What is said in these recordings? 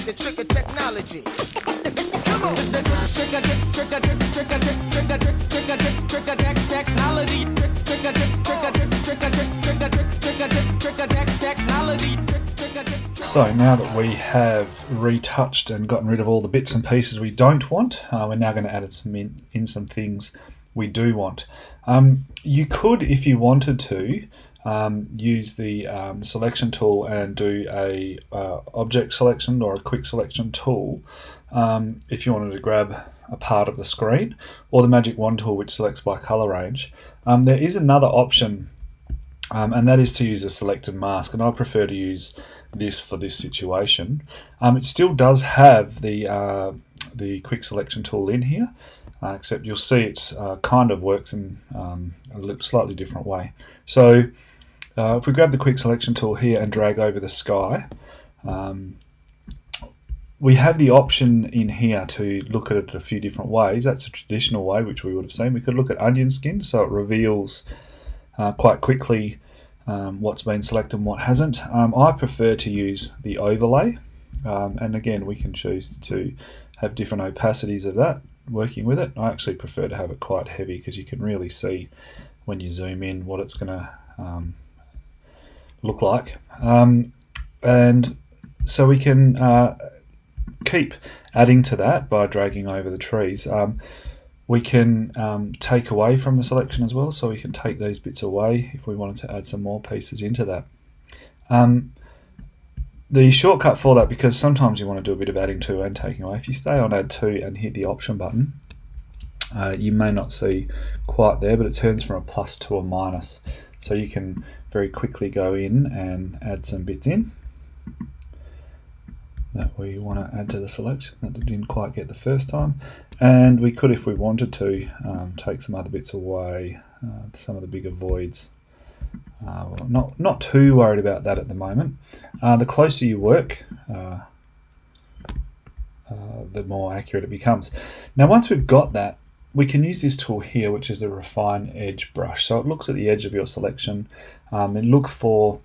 the trick of technology. Come on. The trick of technology. So now that we have retouched and gotten rid of all the bits and pieces we don't want, we're now going to add in some things we do want. You could, if you wanted to, use the selection tool and do a object selection or a quick selection tool if you wanted to grab a part of the screen, or the magic wand tool which selects by color range. There is another option, and that is to use a selected mask, and I prefer to use this for this situation. It still does have the quick selection tool in here, except you'll see it kind of works in a slightly different way. So if we grab the quick selection tool here and drag over the sky, we have the option in here to look at it a few different ways. That's a traditional way, which we would have seen. We could look at onion skin, so it reveals quite quickly what's been selected and what hasn't. I prefer to use the overlay, and again we can choose to have different opacities of that working with it. I actually prefer to have it quite heavy because you can really see when you zoom in what it's going to look like. And so we can keep adding to that by dragging over the trees. We can take away from the selection as well, so we can take these bits away if we wanted to add some more pieces into that. The shortcut for that, because sometimes you want to do a bit of adding to and taking away, if you stay on add to and hit the option button, you may not see quite there, but it turns from a plus to a minus, so you can very quickly go in and add some bits in that we want to add to the selection that didn't quite get the first time. And we could, if we wanted to, take some other bits away, some of the bigger voids. Well, not too worried about that at the moment. The closer you work, the more accurate it becomes. Now once we've got that, we can use this tool here, which is the Refine Edge brush. So it looks at the edge of your selection. It looks for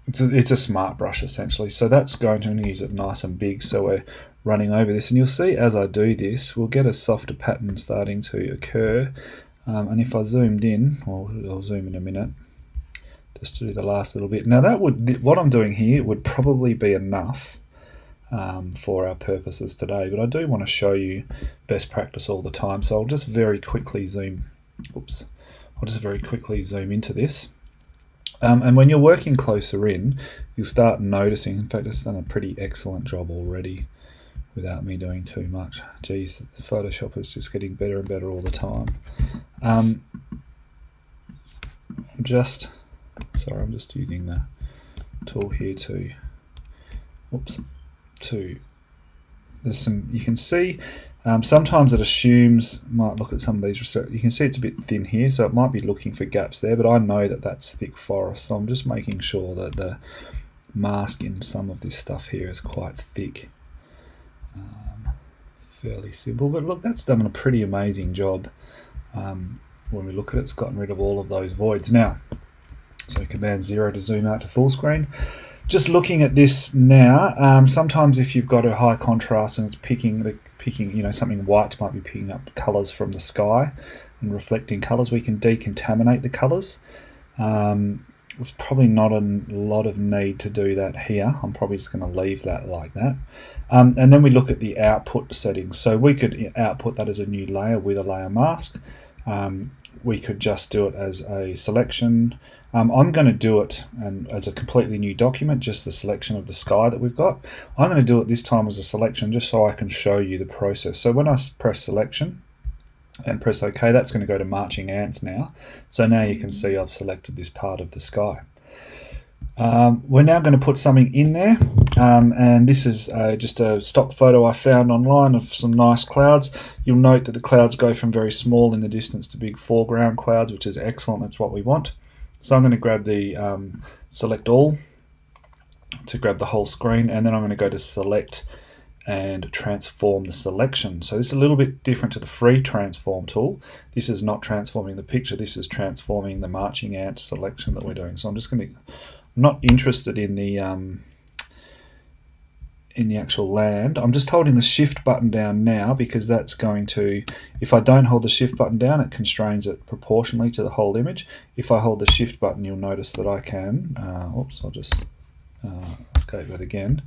it's a smart brush essentially, so that's going to use it nice and big, so we're running over this, and you'll see as I do this we'll get a softer pattern starting to occur. And if I zoomed in, or I'll zoom in a minute just to do the last little bit. Now that would, what I'm doing here would probably be enough for our purposes today, but I do want to show you best practice all the time, so I'll just very quickly zoom into this. And when you're working closer in, you'll start noticing, in fact it's done a pretty excellent job already without me doing too much. Geez, the Photoshop is just getting better and better all the time. I'm just using the tool here to, there's some, you can see, sometimes it assumes, might look at some of these, you can see it's a bit thin here, so it might be looking for gaps there, but I know that that's thick forest, so I'm just making sure that the mask in some of this stuff here is quite thick. Fairly simple, but look, that's done a pretty amazing job. When we look at it, it's gotten rid of all of those voids. Now, so Command 0 to zoom out to full screen. Just looking at this now, sometimes if you've got a high contrast and it's picking, you know, something white might be picking up colours from the sky and reflecting colours, we can decontaminate the colours. There's probably not a lot of need to do that here. I'm probably just going to leave that like that. And then we look at the output settings. So we could output that as a new layer with a layer mask. We could just do it as a selection. I'm going to do it as a completely new document, just the selection of the sky that we've got. I'm going to do it this time as a selection just so I can show you the process. So when I press selection and press OK, that's going to go to marching ants now. So now you can see I've selected this part of the sky. We're now going to put something in there, and this is just a stock photo I found online of some nice clouds. You'll note that the clouds go from very small in the distance to big foreground clouds, which is excellent. That's what we want. So I'm going to grab the select all to grab the whole screen, and then I'm going to go to select and transform the selection. So this is a little bit different to the free transform tool. This is not transforming the picture, this is transforming the marching ant selection that we're doing. So I'm just going to, I'm not interested in the in the actual land. I'm just holding the shift button down now because that's going to, if I don't hold the shift button down, it constrains it proportionally to the whole image. If I hold the shift button, you'll notice that I can, oops, I'll just escape that again,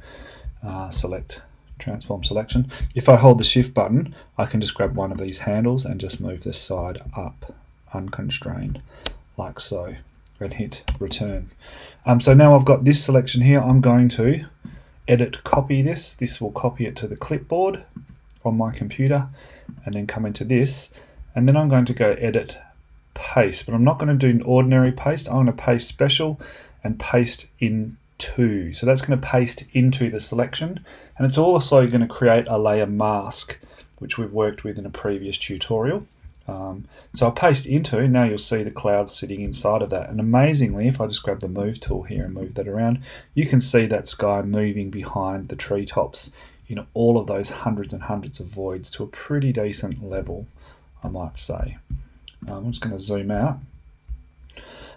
select transform selection. If I hold the shift button, I can just grab one of these handles and just move this side up unconstrained, like so, and hit return. So now I've got this selection here. I'm going to edit copy this. This will copy it to the clipboard on my computer, and then come into this, and then I'm going to go edit paste, but I'm not going to do an ordinary paste. I'm going to paste special and paste into. So that's going to paste into the selection, and it's also going to create a layer mask, which we've worked with in a previous tutorial. So I'll paste into, now you'll see the clouds sitting inside of that, and amazingly, if I just grab the move tool here and move that around, you can see that sky moving behind the treetops in all of those hundreds and hundreds of voids to a pretty decent level, I might say. I'm just going to zoom out.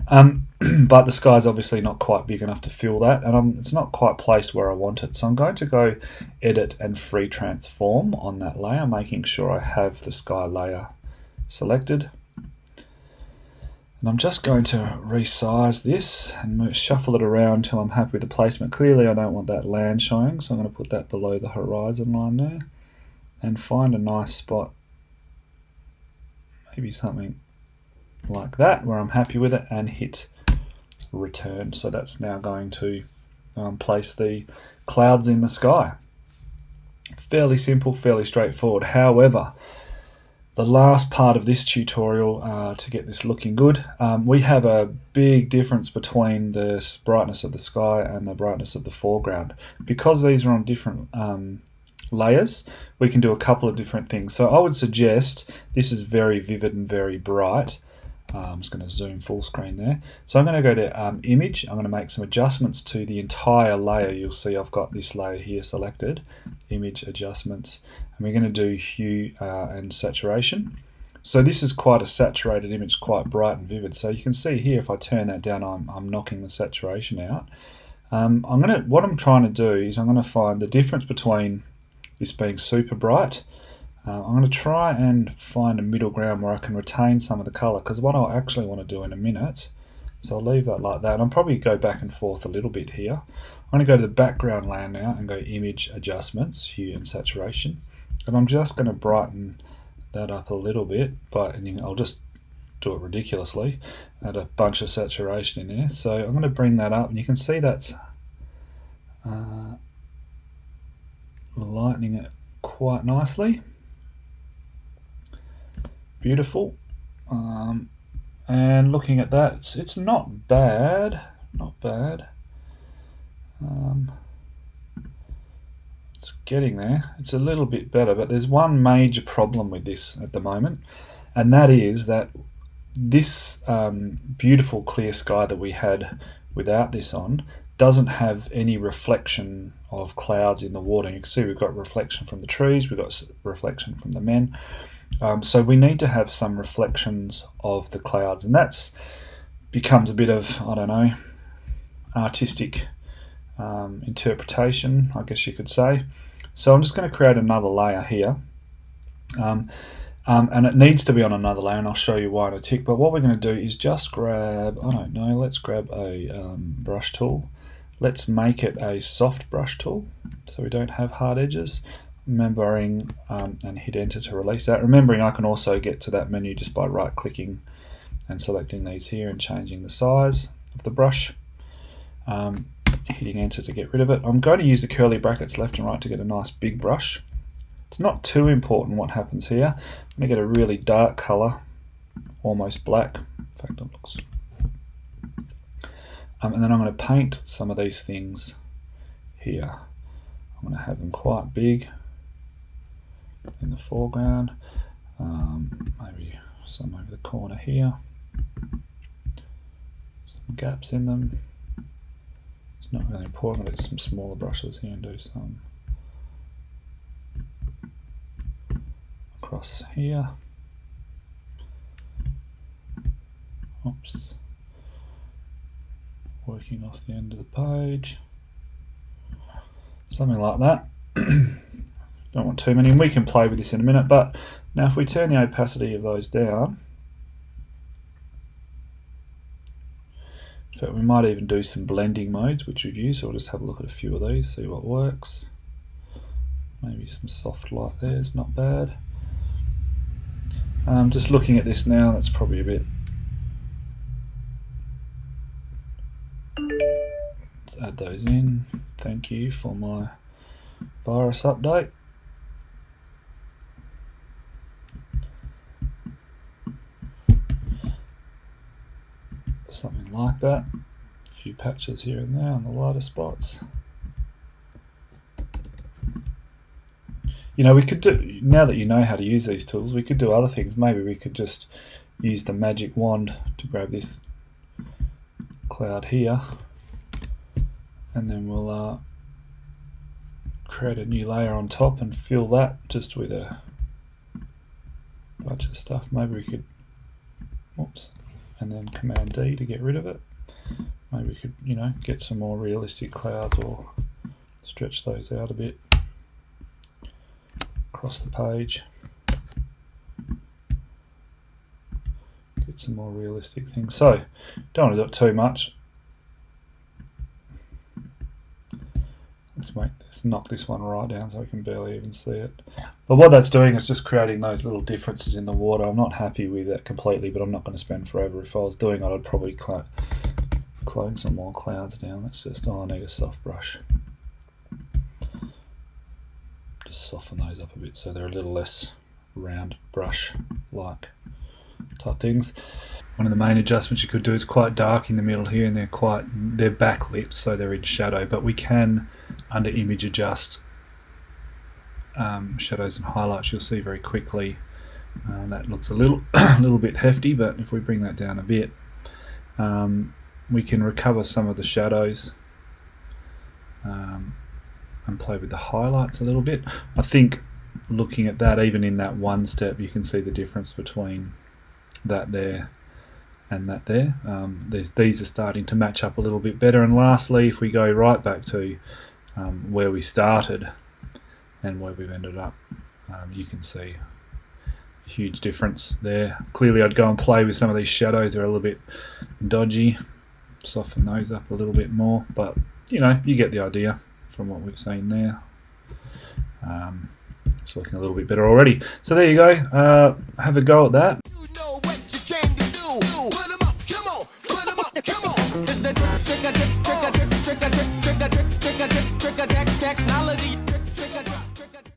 But the sky's obviously not quite big enough to fill that, and it's not quite placed where I want it. So I'm going to go edit and free transform on that layer, making sure I have the sky layer selected. And I'm just going to resize this and shuffle it around until I'm happy with the placement. Clearly I don't want that land showing, so I'm going to put that below the horizon line there and find a nice spot, maybe something like that, where I'm happy with it, and hit return. So that's now going to place the clouds in the sky. Fairly simple, fairly straightforward. However, the last part of this tutorial, to get this looking good, we have a big difference between the brightness of the sky and the brightness of the foreground. Because these are on different layers, we can do a couple of different things. So I would suggest, this is very vivid and very bright. I'm just going to zoom full screen there. So I'm going to go to image. I'm going to make some adjustments to the entire layer. You'll see I've got this layer here selected, image adjustments, and we're going to do hue and saturation. So this is quite a saturated image, quite bright and vivid. So you can see here, if I turn that down, I'm knocking the saturation out. What I'm trying to do is I'm going to find the difference between this being super bright. I'm going to try and find a middle ground where I can retain some of the colour, because what I'll actually want to do in a minute, so I'll leave that like that, and I'll probably go back and forth a little bit here. I'm going to go to the background layer now and go image adjustments, hue and saturation, and I'm just going to brighten that up a little bit, and I'll just do it ridiculously, add a bunch of saturation in there. So I'm going to bring that up, and you can see that's lightening it quite nicely. Beautiful. And looking at that, it's not bad, not bad. It's getting there. It's a little bit better, but there's one major problem with this at the moment, and that is that this beautiful clear sky that we had without this on doesn't have any reflection of clouds in the water. You can see we've got reflection from the trees, we've got reflection from the men. So we need to have some reflections of the clouds, and that's becomes a bit of, I don't know, artistic interpretation, I guess you could say. So I'm just going to create another layer here, and it needs to be on another layer, and I'll show you why in a tick. But what we're going to do is just grab, I don't know, let's grab a brush tool. Let's make it a soft brush tool so we don't have hard edges. Remembering and hit enter to release that. Remembering I can also get to that menu just by right clicking and selecting these here and changing the size of the brush, hitting enter to get rid of it. I'm going to use the curly brackets left and right to get a nice big brush. It's not too important what happens here. I'm going to get a really dark colour, almost black. In fact, it looks. And then I'm going to paint some of these things here. I'm going to have them quite big in the foreground, maybe some over the corner here, some gaps in them. It's not really important. I'll get some smaller brushes here and do some across here. Oops. Working off the end of the page. something like that. Don't want too many, and we can play with this in a minute. But now if we turn the opacity of those down, in fact we might even do some blending modes which we've used, so we'll just have a look at a few of these, see what works. Maybe some soft light there is not bad. Just looking at this now, that's probably a bit. Let's add those in. Thank you for my virus update. Something like that. A few patches here and there on the lighter spots. You know, we could do, now that you know how to use these tools, we could do other things. Maybe we could just use the magic wand to grab this cloud here, and then we'll create a new layer on top and fill that just with a bunch of stuff. Maybe we could, whoops, and then Command D to get rid of it. Maybe we could, you know, get some more realistic clouds or stretch those out a bit across the page. Get some more realistic things. So, don't want to do it too much. Let's knock this one right down so I can barely even see it. But what that's doing is just creating those little differences in the water. I'm not happy with that completely, but I'm not going to spend forever. If I was doing it, I'd probably clone some more clouds down. Let's just, I need a soft brush. Just soften those up a bit so they're a little less round brush-like type things. One of the main adjustments you could do is quite dark in the middle here, and they're backlit, so they're in shadow, but we can under image adjust shadows and highlights. You'll see very quickly that looks a little bit hefty, but if we bring that down a bit, we can recover some of the shadows and play with the highlights a little bit. I think looking at that, even in that one step, you can see the difference between that there and that there. These are starting to match up a little bit better. And lastly, if we go right back to where we started and where we've ended up, you can see a huge difference there. Clearly I'd go and play with some of these shadows. They're a little bit dodgy, soften those up a little bit more, but you know, you get the idea from what we've seen there. It's looking a little bit better already. So there you go. Have a go at that. You know what you came to do. Put 'em up, come on, put 'em up, come on. It's the trick, technology.